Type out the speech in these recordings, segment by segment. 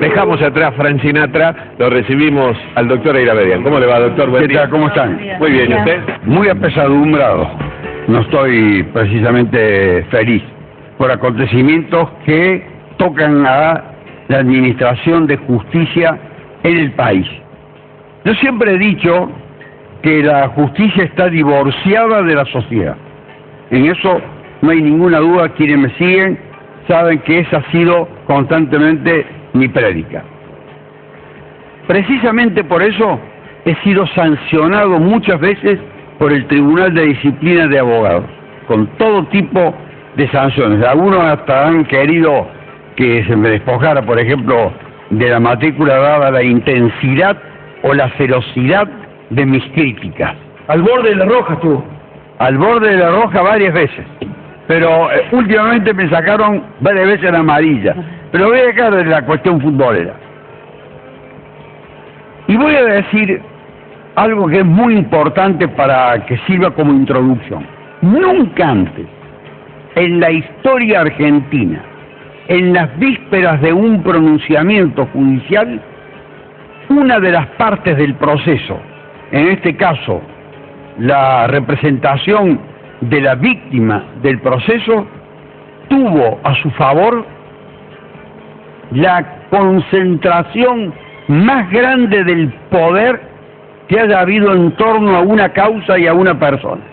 Dejamos atrás Frank Sinatra, lo recibimos al doctor Eirabedian. ¿Cómo le va, doctor? Buen ¿Qué día. tal? ¿Cómo están? Muy bien, ¿y usted? Muy apesadumbrado. No estoy precisamente feliz por acontecimientos que tocan a la administración de justicia en el país. Yo siempre he dicho que la justicia está divorciada de la sociedad. En eso no hay ninguna duda. Quienes me siguen saben que esa ha sido constantemente mi prédica. Precisamente por eso he sido sancionado muchas veces por el Tribunal de Disciplina de Abogados, con todo tipo de sanciones. Algunos hasta han querido que se me despojara, por ejemplo, de la matrícula dada la intensidad o la ferocidad de mis críticas. Al borde de la roja estuvo. Al borde de la roja varias veces, pero últimamente me sacaron varias veces la amarilla. Pero voy a dejar de la cuestión futbolera. Y voy a decir algo que es muy importante para que sirva como introducción. Nunca antes, en la historia argentina, en las vísperas de un pronunciamiento judicial, una de las partes del proceso, en este caso la representación de la víctima del proceso, tuvo a su favor la concentración más grande del poder que haya habido en torno a una causa y a una persona.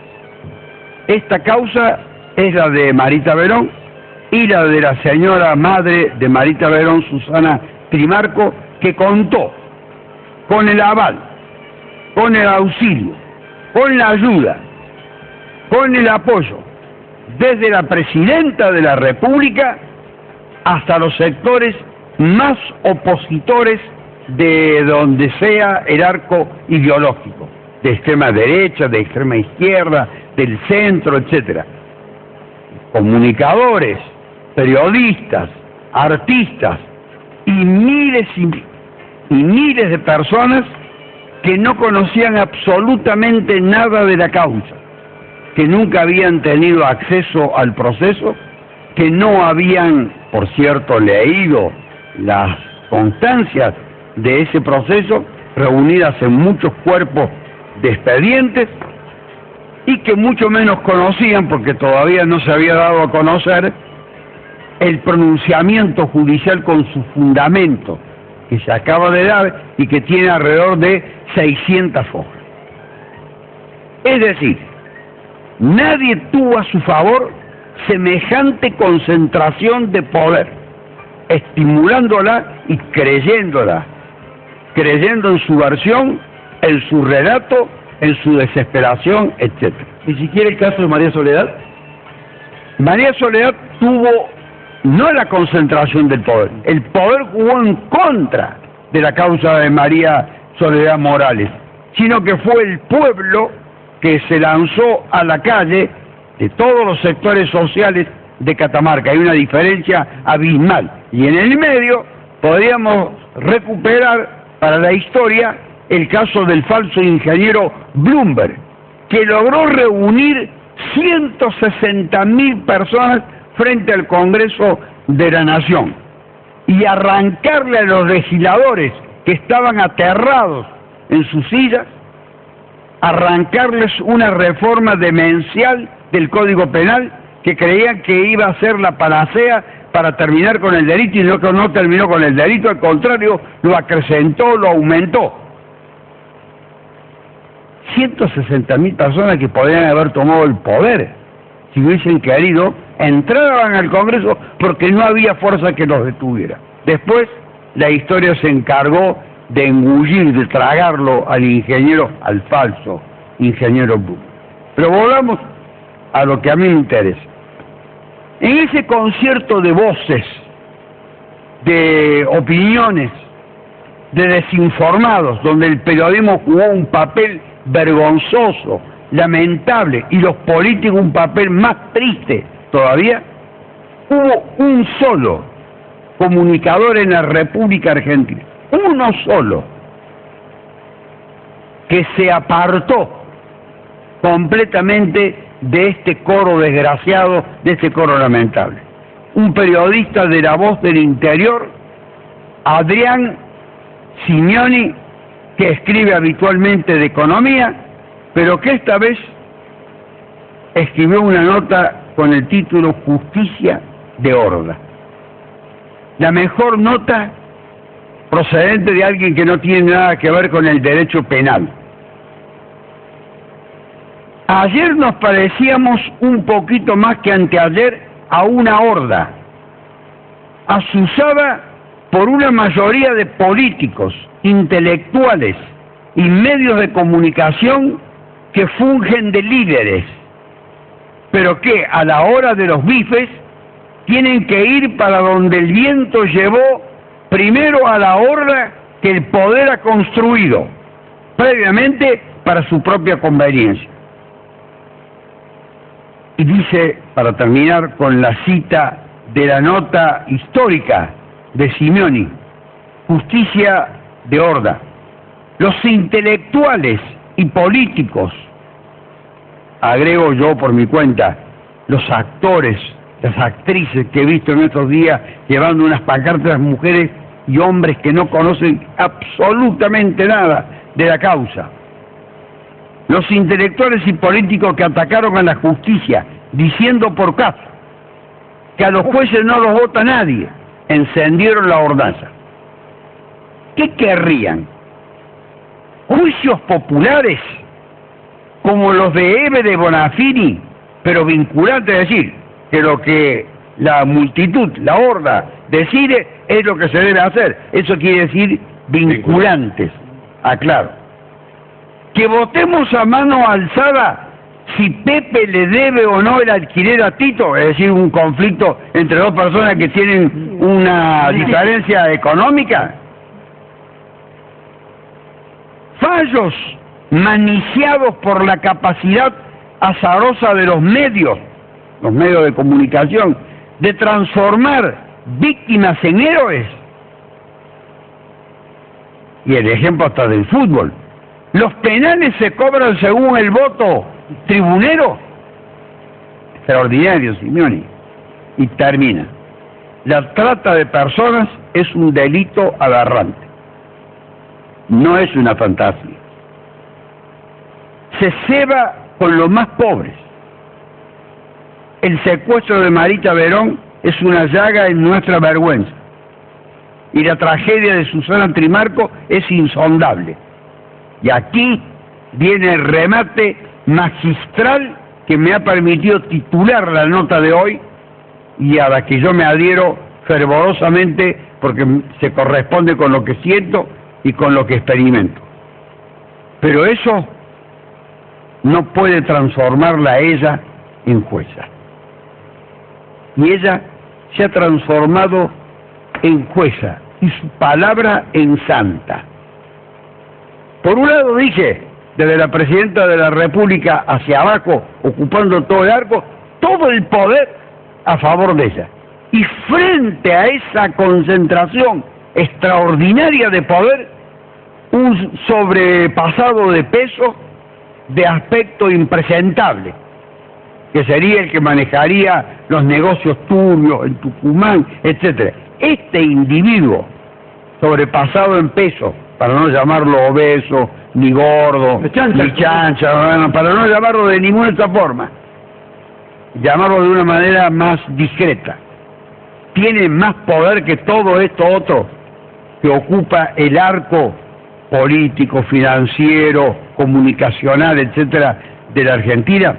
Esta causa es la de Marita Verón y la de la señora madre de Marita Verón, Susana Trimarco, que contó con el aval, con el auxilio, con la ayuda, con el apoyo, desde la presidenta de la República hasta los sectores más opositores de donde sea el arco ideológico, de extrema derecha, de extrema izquierda, del centro, etcétera. Comunicadores, periodistas, artistas y miles de personas que no conocían absolutamente nada de la causa, que nunca habían tenido acceso al proceso, que no habían, por cierto, leído las constancias de ese proceso, reunidas en muchos cuerpos de expedientes, y que mucho menos conocían, porque todavía no se había dado a conocer, el pronunciamiento judicial con su fundamento, que se acaba de dar y que tiene alrededor de 600 hojas. Es decir, nadie tuvo a su favor semejante concentración de poder, estimulándola y creyéndola, creyendo en su versión, en su relato, en su desesperación, etc. ¿Ni siquiera el caso de María Soledad? María Soledad tuvo no la concentración del poder, el poder jugó en contra de la causa de María Soledad Morales, sino que fue el pueblo que se lanzó a la calle de todos los sectores sociales de Catamarca. Hay una diferencia abismal, y en el medio podríamos recuperar para la historia el caso del falso ingeniero Bloomberg, que logró reunir 160.000 personas frente al Congreso de la Nación y arrancarle a los legisladores que estaban aterrados en sus sillas, arrancarles una reforma demencial del Código Penal que creían que iba a ser la panacea para terminar con el delito, y no terminó con el delito, al contrario, lo acrecentó, lo aumentó. 160.000 personas que podrían haber tomado el poder si hubiesen querido, entraban al Congreso porque no había fuerza que los detuviera. Después la historia se encargó de engullir, de tragarlo al ingeniero, al falso ingeniero Bush. Pero volvamos a lo que a mí me interesa. En ese concierto de voces, de opiniones, de desinformados, donde el periodismo jugó un papel vergonzoso, lamentable, y los políticos un papel más triste todavía, hubo un solo comunicador en la República Argentina, uno solo, que se apartó completamente de este coro desgraciado, de este coro lamentable. Un periodista de La Voz del Interior Adrián Simeoni, que escribe habitualmente de economía, pero que esta vez escribió una nota con el título Justicia de Horda. La mejor nota procedente de alguien que no tiene nada que ver con el derecho penal. Ayer nos parecíamos un poquito más que anteayer a una horda, azuzada por una mayoría de políticos, intelectuales y medios de comunicación que fungen de líderes, pero que a la hora de los bifes tienen que ir para donde el viento llevó primero a la horda que el poder ha construido, previamente para su propia conveniencia. Y dice, para terminar con la cita de la nota histórica de Simeoni, justicia de horda. Los intelectuales y políticos, agrego yo por mi cuenta, los actores, las actrices que he visto en estos días llevando unas pancartas, mujeres y hombres que no conocen absolutamente nada de la causa. Los intelectuales y políticos que atacaron a la justicia, diciendo por caso que a los jueces no los vota nadie, encendieron la hordaza. ¿Qué querrían? ¿Juicios populares como los de Eve de Bonafini, pero vinculantes? Es decir, que lo que la multitud, la horda, decide es lo que se debe hacer. Eso quiere decir vinculantes, aclaro. Que votemos a mano alzada si Pepe le debe o no el alquiler a Tito, es decir, un conflicto entre dos personas que tienen una diferencia económica. Fallos maniciados por la capacidad azarosa de los medios de comunicación, de transformar víctimas en héroes. Y el ejemplo hasta del fútbol. Los penales se cobran según el voto tribunero. Extraordinario, Simeoni. Y termina. La trata de personas es un delito aberrante. No es una fantasía. Se ceba con los más pobres. El secuestro de Marita Verón es una llaga en nuestra vergüenza. Y la tragedia de Susana Trimarco es insondable. Y aquí viene el remate magistral que me ha permitido titular la nota de hoy y a la que yo me adhiero fervorosamente porque se corresponde con lo que siento y con lo que experimento. Pero eso no puede transformarla a ella en jueza. Y ella se ha transformado en jueza y su palabra en santa. Por un lado dije, desde la Presidenta de la República hacia abajo, ocupando todo el arco, todo el poder a favor de ella. Y frente a esa concentración extraordinaria de poder, un sobrepasado de peso de aspecto impresentable, que sería el que manejaría los negocios turbios en Tucumán, etcétera. Este individuo sobrepasado en peso, para no llamarlo obeso, ni gordo, ni chancha, para no llamarlo de ninguna otra forma, llamarlo de una manera más discreta, tiene más poder que todo esto otro que ocupa el arco político, financiero, comunicacional, etcétera, de la Argentina.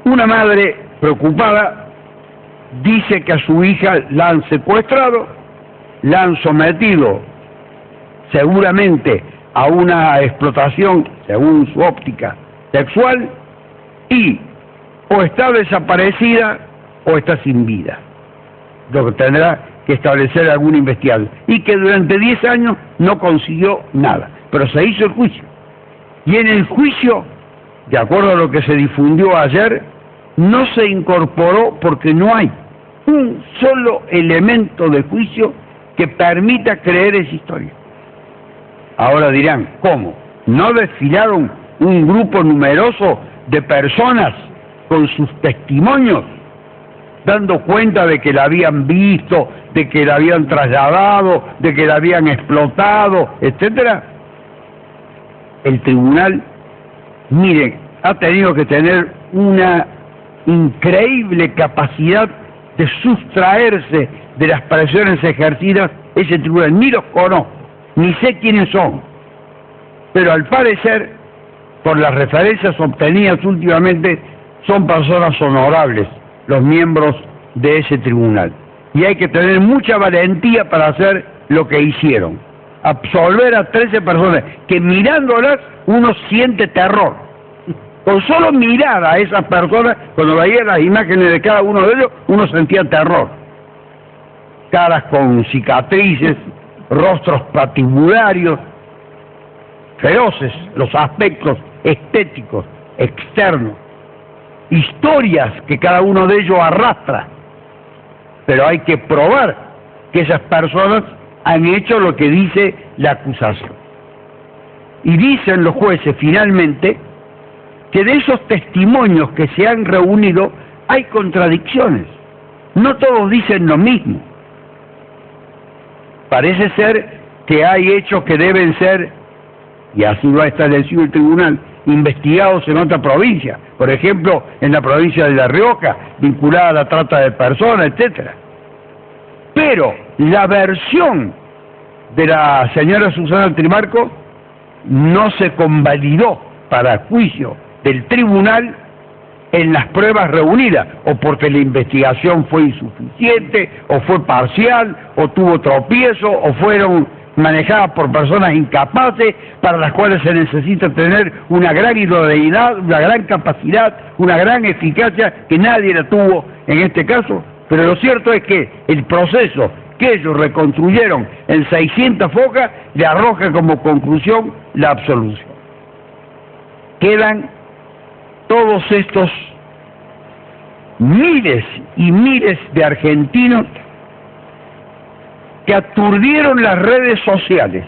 Una madre preocupada dice que a su hija la han secuestrado, la han sometido seguramente a una explotación, según su óptica, sexual, y o está desaparecida o está sin vida, lo que tendrá que establecer algún investigador, y que durante 10 años no consiguió nada, pero se hizo el juicio, y en el juicio, de acuerdo a lo que se difundió ayer, no se incorporó porque no hay un solo elemento de juicio que permita creer esa historia. Ahora dirán, ¿cómo? ¿No desfilaron un grupo numeroso de personas con sus testimonios? dando cuenta de que la habían visto, de que la habían trasladado, de que la habían explotado, etcétera, el tribunal, miren, ha tenido que tener una increíble capacidad de sustraerse de las presiones ejercidas. Ese tribunal ni los conozco, ni sé quiénes son, pero al parecer, por las referencias obtenidas últimamente, son personas honorables los miembros de ese tribunal, y hay que tener mucha valentía para hacer lo que hicieron, absolver a 13 personas que mirándolas uno siente terror. Con solo mirar a esas personas, cuando veía las imágenes de cada uno de ellos, uno sentía terror. Caras con cicatrices, rostros patibularios, feroces los aspectos estéticos, externos, historias que cada uno de ellos arrastra, pero hay que probar que esas personas han hecho lo que dice la acusación. Y dicen los jueces finalmente que de esos testimonios que se han reunido hay contradicciones, no todos dicen lo mismo. Parece ser que hay hechos que deben ser, y así lo ha establecido el tribunal, investigados en otra provincia, por ejemplo en la provincia de La Rioja, vinculada a la trata de personas, etcétera. Pero la versión de la señora Susana Trimarco no se convalidó para juicio del tribunal en las pruebas reunidas, o porque la investigación fue insuficiente, o fue parcial, o tuvo tropiezo, o fueron manejadas por personas incapaces, para las cuales se necesita tener una gran idoneidad, una gran capacidad, una gran eficacia, que nadie la tuvo en este caso. Pero lo cierto es que el proceso que ellos reconstruyeron en 600 focas le arroja como conclusión la absolución. Quedan todos estos miles y miles de argentinos que aturdieron las redes sociales,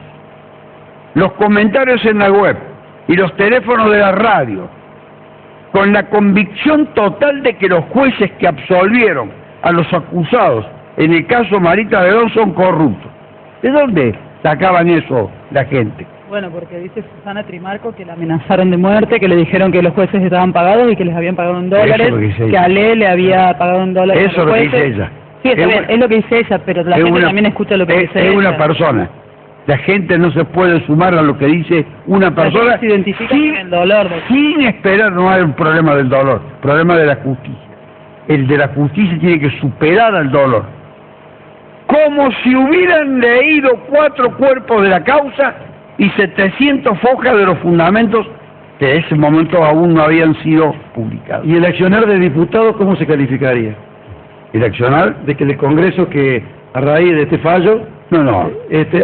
los comentarios en la web y los teléfonos de la radio, con la convicción total de que los jueces que absolvieron a los acusados en el caso Marita Bedón son corruptos. ¿De dónde sacaban eso la gente? Bueno, porque dice Susana Trimarco que la amenazaron de muerte, que le dijeron que los jueces estaban pagados y que les habían pagado en dólares, que a Ale le había pagado en dólares. Eso es lo que dice ella. Sí, está bien, es lo que dice ella, pero la gente también escucha lo que dice ella. Es una persona. La gente no se puede sumar a lo que dice una persona se identifica con el dolor. Sin esperar. No hay un problema del dolor, problema de la justicia. El de la justicia tiene que superar al dolor. Como si hubieran leído 4 cuerpos de la causa y 700 fojas de los fundamentos que en ese momento aún no habían sido publicados. ¿Y el accionar de diputados cómo se calificaría? ¿El accionar? De que el Congreso, que a raíz de este fallo,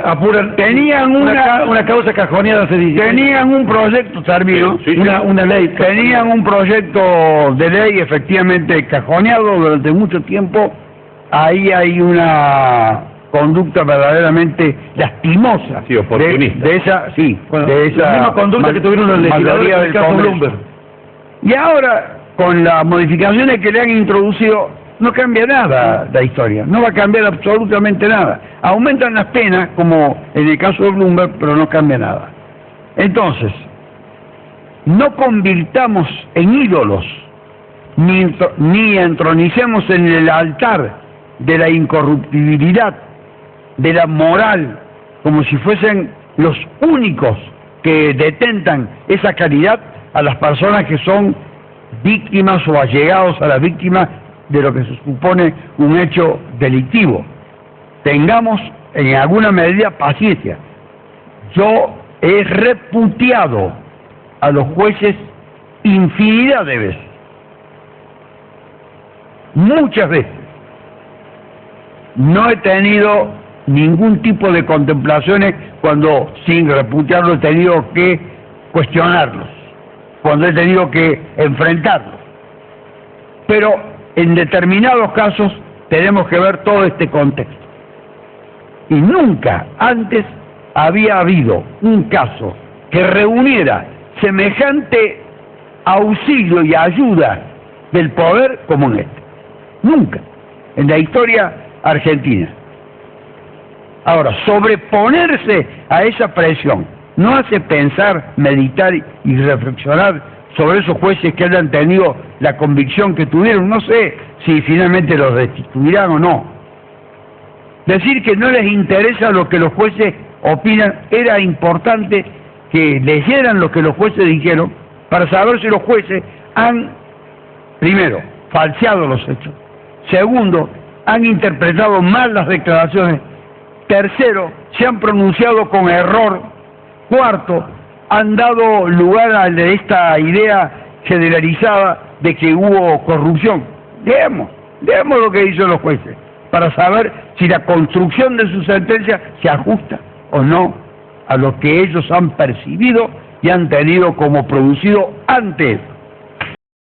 apuran, tenían una causa cajoneada, se dice. Tenían un proyecto, termino, una ley. Tenían un proyecto de ley efectivamente cajoneado durante mucho tiempo. Ahí hay una conducta verdaderamente lastimosa. Sí, oportunista. De esa La misma conducta que tuvieron los legisladores del caso Bloomberg. Y ahora, con las modificaciones que le han introducido, no cambia nada la historia, no va a cambiar absolutamente nada. Aumentan las penas, como en el caso de Bloomberg, pero no cambia nada. Entonces, no convirtamos en ídolos, ni entronicemos en el altar de la incorruptibilidad, de la moral, como si fuesen los únicos que detentan esa calidad a las personas que son víctimas o allegados a las víctimas de lo que se supone un hecho delictivo. Tengamos en alguna medida paciencia. Yo he repudiado a los jueces infinidad de veces, muchas veces. No he tenido ningún tipo de contemplaciones cuando, sin repudiarlo, he tenido que cuestionarlos, cuando he tenido que enfrentarlos. Pero en determinados casos tenemos que ver todo este contexto. Y nunca antes había habido un caso que reuniera semejante auxilio y ayuda del poder como en este. nunca, en la historia argentina. Ahora, sobreponerse a esa presión no hace pensar, meditar y reflexionar sobre esos jueces que hayan tenido la convicción que tuvieron. No sé si finalmente los destituirán o no. Decir que no les interesa lo que los jueces opinan, era importante que leyeran lo que los jueces dijeron para saber si los jueces han, primero, falseado los hechos, segundo, han interpretado mal las declaraciones, tercero, se han pronunciado con error, cuarto, han dado lugar a esta idea generalizada de que hubo corrupción. Leemos lo que dicen los jueces para saber si la construcción de su sentencia se ajusta o no a lo que ellos han percibido y han tenido como producido antes